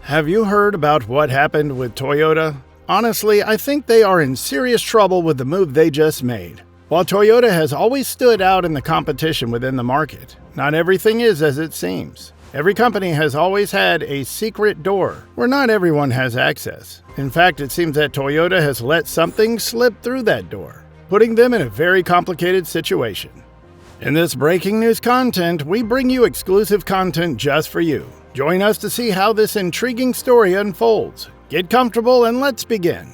Have you heard about what happened with Toyota? Honestly, I think they are in serious trouble with the move they just made. While Toyota has always stood out in the competition within the market, not everything is as it seems. Every company has always had a secret door where not everyone has access. In fact, it seems that Toyota has let something slip through that door, putting them in a very complicated situation. In this breaking news content, we bring you exclusive content just for you. Join us to see how this intriguing story unfolds. Get comfortable and let's begin.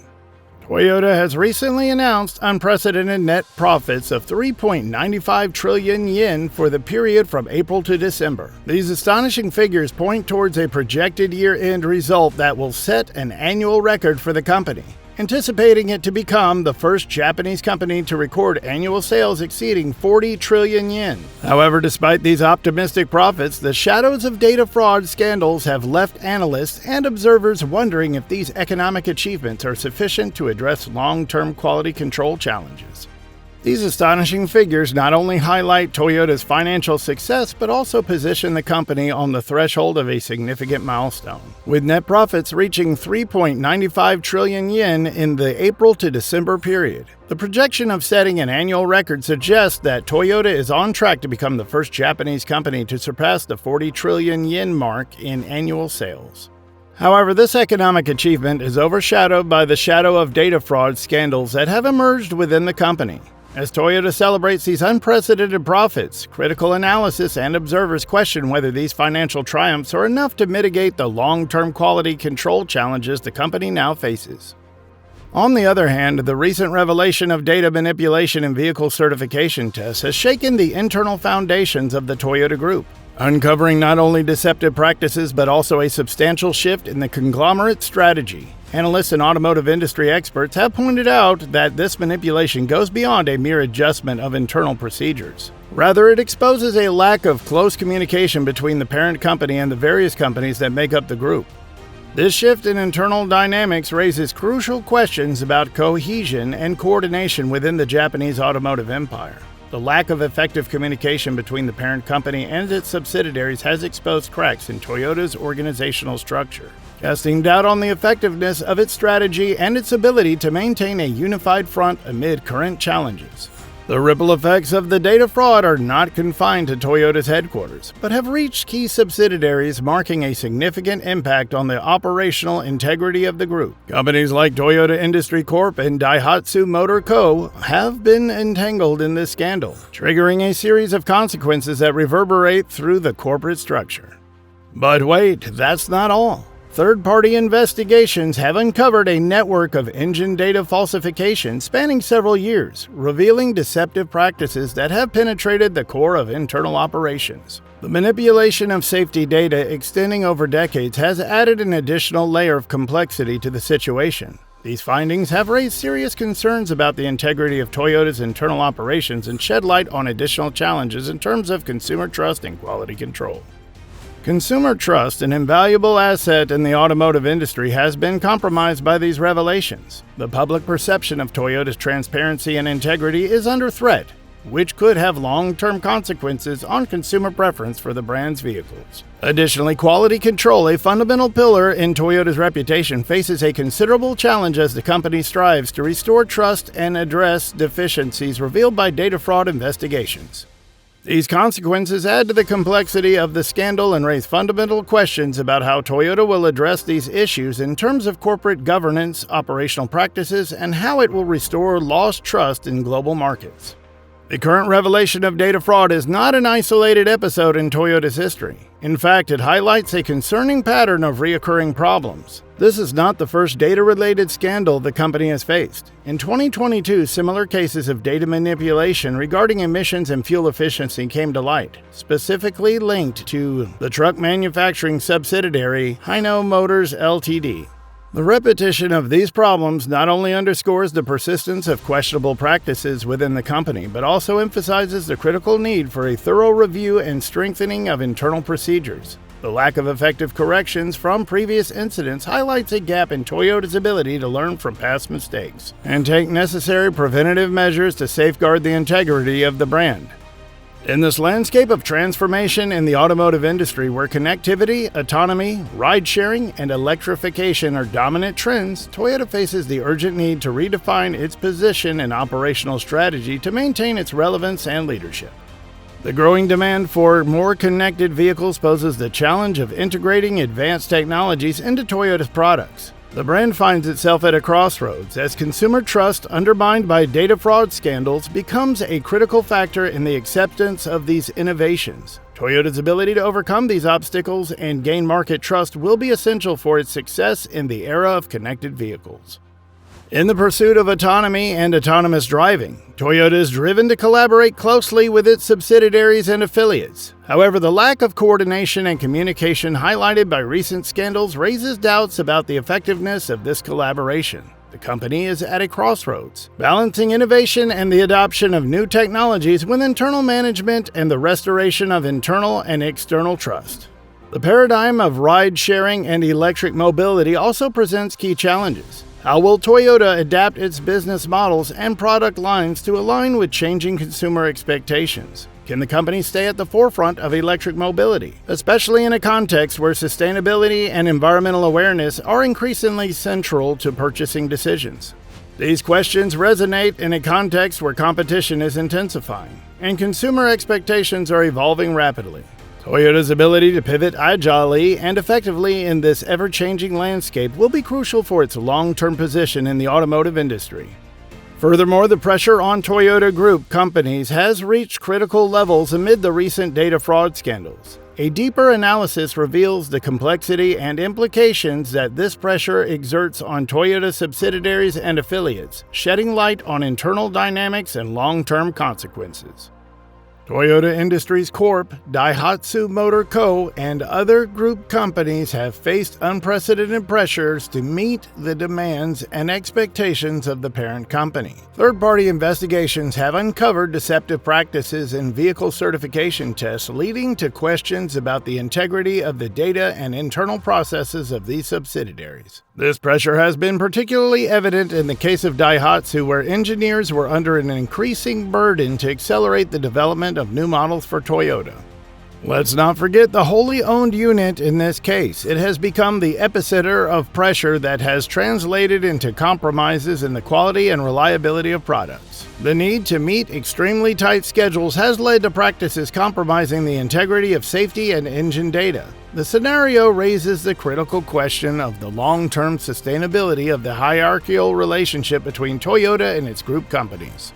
Toyota has recently announced unprecedented net profits of 3.95 trillion yen for the period from April to December. These astonishing figures point towards a projected year-end result that will set an annual record for the company, anticipating it to become the first Japanese company to record annual sales exceeding 40 trillion yen. However, despite these optimistic profits, the shadows of data fraud scandals have left analysts and observers wondering if these economic achievements are sufficient to address long-term quality control challenges. These astonishing figures not only highlight Toyota's financial success, but also position the company on the threshold of a significant milestone, with net profits reaching 3.95 trillion yen in the April to December period. The projection of setting an annual record suggests that Toyota is on track to become the first Japanese company to surpass the 40 trillion yen mark in annual sales. However, this economic achievement is overshadowed by the shadow of data fraud scandals that have emerged within the company. As Toyota celebrates these unprecedented profits, critical analysis and observers question whether these financial triumphs are enough to mitigate the long-term quality control challenges the company now faces. On the other hand, the recent revelation of data manipulation in vehicle certification tests has shaken the internal foundations of the Toyota Group, uncovering not only deceptive practices but also a substantial shift in the conglomerate strategy. Analysts and automotive industry experts have pointed out that this manipulation goes beyond a mere adjustment of internal procedures. Rather, it exposes a lack of close communication between the parent company and the various companies that make up the group. This shift in internal dynamics raises crucial questions about cohesion and coordination within the Japanese automotive empire. The lack of effective communication between the parent company and its subsidiaries has exposed cracks in Toyota's organizational structure, casting doubt on the effectiveness of its strategy and its ability to maintain a unified front amid current challenges. The ripple effects of the data fraud are not confined to Toyota's headquarters, but have reached key subsidiaries, marking a significant impact on the operational integrity of the group. Companies like Toyota Industry Corp. And Daihatsu Motor Co. have been entangled in this scandal, triggering a series of consequences that reverberate through the corporate structure. But wait, that's not all. Third-party investigations have uncovered a network of engine data falsification spanning several years, revealing deceptive practices that have penetrated the core of internal operations. The manipulation of safety data extending over decades has added an additional layer of complexity to the situation. These findings have raised serious concerns about the integrity of Toyota's internal operations and shed light on additional challenges in terms of consumer trust and quality control. Consumer trust, an invaluable asset in the automotive industry, has been compromised by these revelations. The public perception of Toyota's transparency and integrity is under threat, which could have long-term consequences on consumer preference for the brand's vehicles. Additionally, quality control, a fundamental pillar in Toyota's reputation, faces a considerable challenge as the company strives to restore trust and address deficiencies revealed by data fraud investigations. These consequences add to the complexity of the scandal and raise fundamental questions about how Toyota will address these issues in terms of corporate governance, operational practices, and how it will restore lost trust in global markets. The current revelation of data fraud is not an isolated episode in Toyota's history. In fact, it highlights a concerning pattern of recurring problems. This is not the first data-related scandal the company has faced. In 2022, similar cases of data manipulation regarding emissions and fuel efficiency came to light, specifically linked to the truck manufacturing subsidiary Hino Motors Ltd. The repetition of these problems not only underscores the persistence of questionable practices within the company, but also emphasizes the critical need for a thorough review and strengthening of internal procedures. The lack of effective corrections from previous incidents highlights a gap in Toyota's ability to learn from past mistakes and take necessary preventative measures to safeguard the integrity of the brand. In this landscape of transformation in the automotive industry where connectivity, autonomy, ride-sharing, and electrification are dominant trends, Toyota faces the urgent need to redefine its position and operational strategy to maintain its relevance and leadership. The growing demand for more connected vehicles poses the challenge of integrating advanced technologies into Toyota's products. The brand finds itself at a crossroads as consumer trust undermined by data fraud scandals becomes a critical factor in the acceptance of these innovations. Toyota's ability to overcome these obstacles and gain market trust will be essential for its success in the era of connected vehicles. In the pursuit of autonomy and autonomous driving, Toyota is driven to collaborate closely with its subsidiaries and affiliates. However, the lack of coordination and communication highlighted by recent scandals raises doubts about the effectiveness of this collaboration. The company is at a crossroads, balancing innovation and the adoption of new technologies with internal management and the restoration of internal and external trust. The paradigm of ride-sharing and electric mobility also presents key challenges. How will Toyota adapt its business models and product lines to align with changing consumer expectations? Can the company stay at the forefront of electric mobility, especially in a context where sustainability and environmental awareness are increasingly central to purchasing decisions? These questions resonate in a context where competition is intensifying and consumer expectations are evolving rapidly. Toyota's ability to pivot agilely and effectively in this ever-changing landscape will be crucial for its long-term position in the automotive industry. Furthermore, the pressure on Toyota Group companies has reached critical levels amid the recent data fraud scandals. A deeper analysis reveals the complexity and implications that this pressure exerts on Toyota subsidiaries and affiliates, shedding light on internal dynamics and long-term consequences. Toyota Industries Corp., Daihatsu Motor Co., and other group companies have faced unprecedented pressures to meet the demands and expectations of the parent company. Third-party investigations have uncovered deceptive practices in vehicle certification tests, leading to questions about the integrity of the data and internal processes of these subsidiaries. This pressure has been particularly evident in the case of Daihatsu, where engineers were under an increasing burden to accelerate the development of new models for Toyota. Let's not forget the wholly owned unit in this case. It has become the epicenter of pressure that has translated into compromises in the quality and reliability of products. The need to meet extremely tight schedules has led to practices compromising the integrity of safety and engine data. The scenario raises the critical question of the long-term sustainability of the hierarchical relationship between Toyota and its group companies.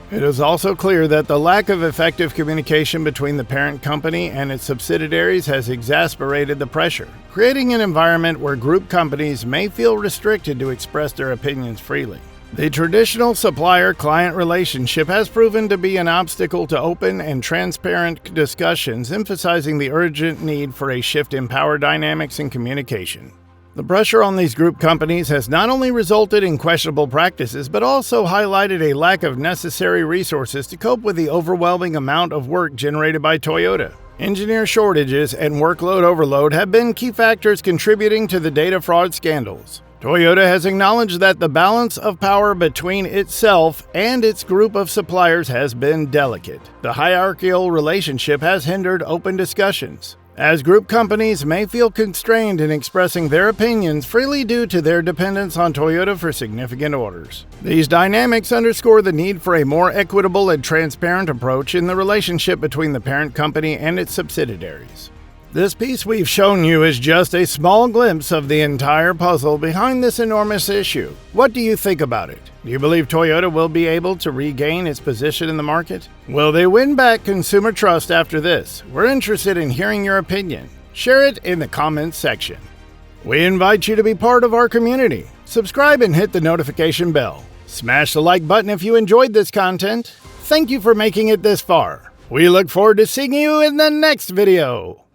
It is also clear that the lack of effective communication between the parent company and its subsidiaries has exacerbated the pressure, creating an environment where group companies may feel restricted to express their opinions freely. The traditional supplier-client relationship has proven to be an obstacle to open and transparent discussions, emphasizing the urgent need for a shift in power dynamics and communication. The pressure on these group companies has not only resulted in questionable practices, but also highlighted a lack of necessary resources to cope with the overwhelming amount of work generated by Toyota. Engineer shortages and workload overload have been key factors contributing to the data fraud scandals. Toyota has acknowledged that the balance of power between itself and its group of suppliers has been delicate. The hierarchical relationship has hindered open discussions, as group companies may feel constrained in expressing their opinions freely due to their dependence on Toyota for significant orders. These dynamics underscore the need for a more equitable and transparent approach in the relationship between the parent company and its subsidiaries. This piece we've shown you is just a small glimpse of the entire puzzle behind this enormous issue. What do you think about it? Do you believe Toyota will be able to regain its position in the market? Will they win back consumer trust after this? We're interested in hearing your opinion. Share it in the comments section. We invite you to be part of our community. Subscribe and hit the notification bell. Smash the like button if you enjoyed this content. Thank you for making it this far. We look forward to seeing you in the next video.